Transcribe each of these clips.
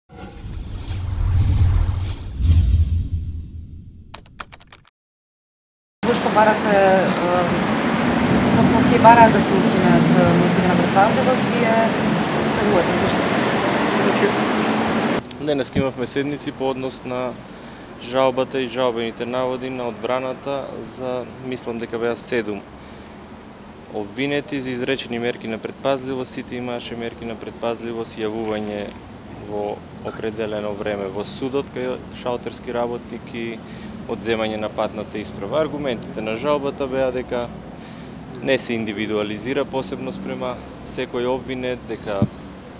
Зошто барате, односно ќе бараат да се укинат мерките на предпазливост и оставувате, зашто? Денес имавме седници по однос на жалбата и жалбените наводи на одбраната за, мислам дека беа 7 обвинети за изречени мерки на предпазливост. Сите имаше мерки на предпазливост, јавување во определено време во судот кај шалтерски работник и одземање на патната исправа. Аргументите на жалбата беа дека не се индивидуализира посебно спрема секој обвинет, дека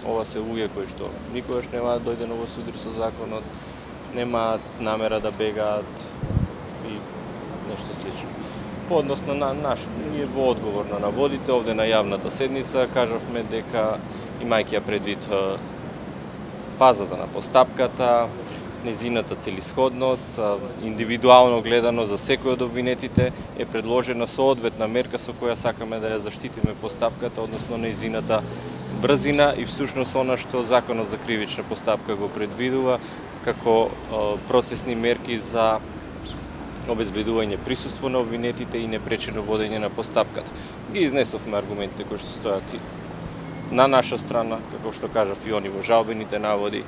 ова се луѓе кои што никогаш нема да дојде во судир со законот, немаат намера да бегаат и нешто слично. По однос на ние во одговор на наводите овде на јавната седница кажавме дека, имајќи ја предвид фазата на постапката, незината целисходност, индивидуално гледано за секој од обвинетите е предложена соодветна мерка со која сакаме да ја заштитиме постапката, односно незината брзина и всушност она што Законот за кривична постапка го предвидува како процесни мерки за обезбедување присуство на обвинетите и непречено водење на постапката. Ги изнесовме аргументите кои што стојат и на наша страна, како што кажав и они во жалбените наводи,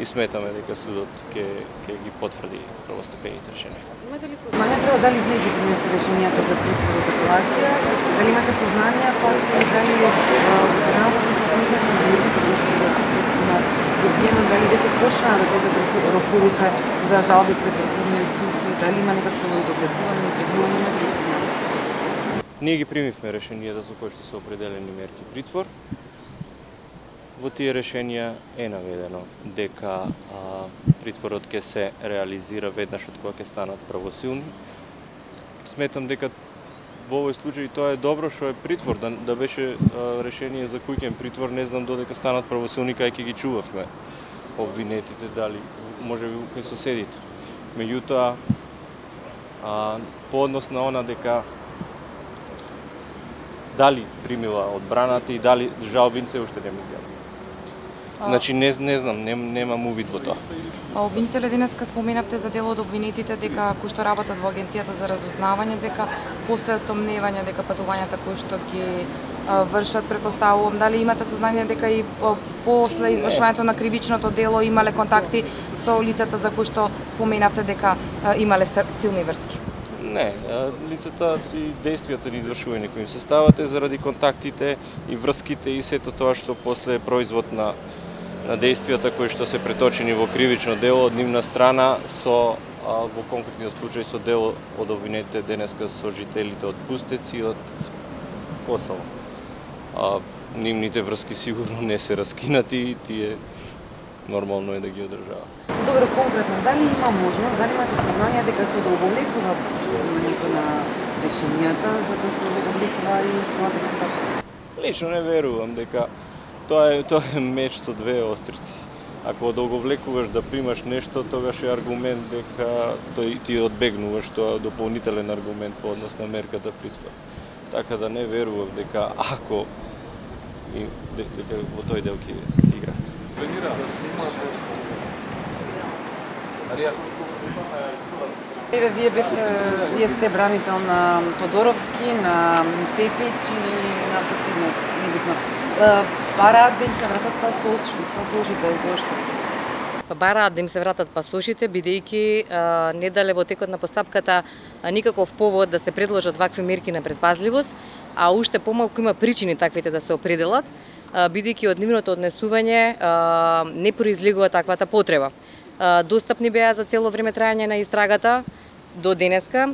и сметаме дека судот ќе ги потврди првостепените решенија. Имате ли сознание прво дали вие ги примете решенијата за притвор и депилација? Дали имате сознание колку и дали дали веќе почнаа да течат роковите за жалби пред Врховниот суд, дали има некакво удовлетвување, предвидување? Ние ги примивме решенијата со кои што се определени мерки притвор. Во тие решенија е наведено дека притворот ќе се реализира веднаш од кога ќе станат правосилни. Сметам дека во овој случај тоа е добро што е притвор, да беше решение за куќен притвор, не знам додека станат правосилни кај ќе ги чувавме обвинетите, дали можеби кај соседите. Меѓутоа, по однос на она дека дали примила одбраната и дали жалбинце уште не ми гледа. Значи не знам, немам увид во тоа. Обвинителе, денеска споменавте за дел од обвинетите дека кои што работат во Агенцијата за разузнавање, дека постојат сомневања дека патувањата кои што ги вршат, претпоставувам, дали имате сознание дека и после извршувањето на кривичното дело имале контакти со лицата за кои што споменавте дека имале силни врски? Не, лицата и действијата на извршување кои им се стават е заради контактите и врските и сето тоа што после е производ на действијата кои што се преточени во кривично дело од нивна страна со во конкретниот случај со дел од обвинетите денеска со жителите од Пустец и од Косово. Нивните врски сигурно не се раскинати и тие нормално е да ги одржава. Добро, конкретно, дали има можност, дали имате сознание дека се одолговлекува приемањето на решенијата за да се одолговлекува и целата постапка? Лично не верувам дека тоа е меч со две острици. Ако одолговлекуваш да примаш нешто, тогаш е аргумент дека ти одбегнуваш, тоа дополнителен аргумент по однос на мерката притвор. Така да не верувам дека ако дека во тој дел ќе играат. Вие сте бранител на Тодоровски, на Пепич и на последниот, небитно. Бараат да им се вратат пасошите, зошто? Бараат да им се вратат пасошите, бидејќи не дале во текот на постапката никаков повод да се предложат вакви мерки на предпазливост, а уште помалку има причини таквите да се определат, бидејќи од нивното однесување не произлегува таквата потреба. Достапни беа за цело време трајање на истрагата до денеска.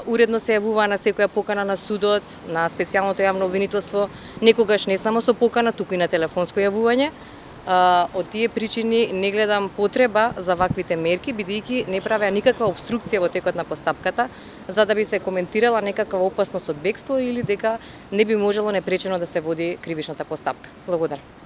Уредно се јавуваа на секоја покана на судот, на специјалното јавно обвинителство, некогаш не само со покана, туку и на телефонско јавување. Од тие причини не гледам потреба за ваквите мерки, бидејќи не правеа никаква обструкција во текот на постапката, за да би се коментирала некаква опасност од бегство или дека не би можело непречено да се води кривичната постапка. Благодарам.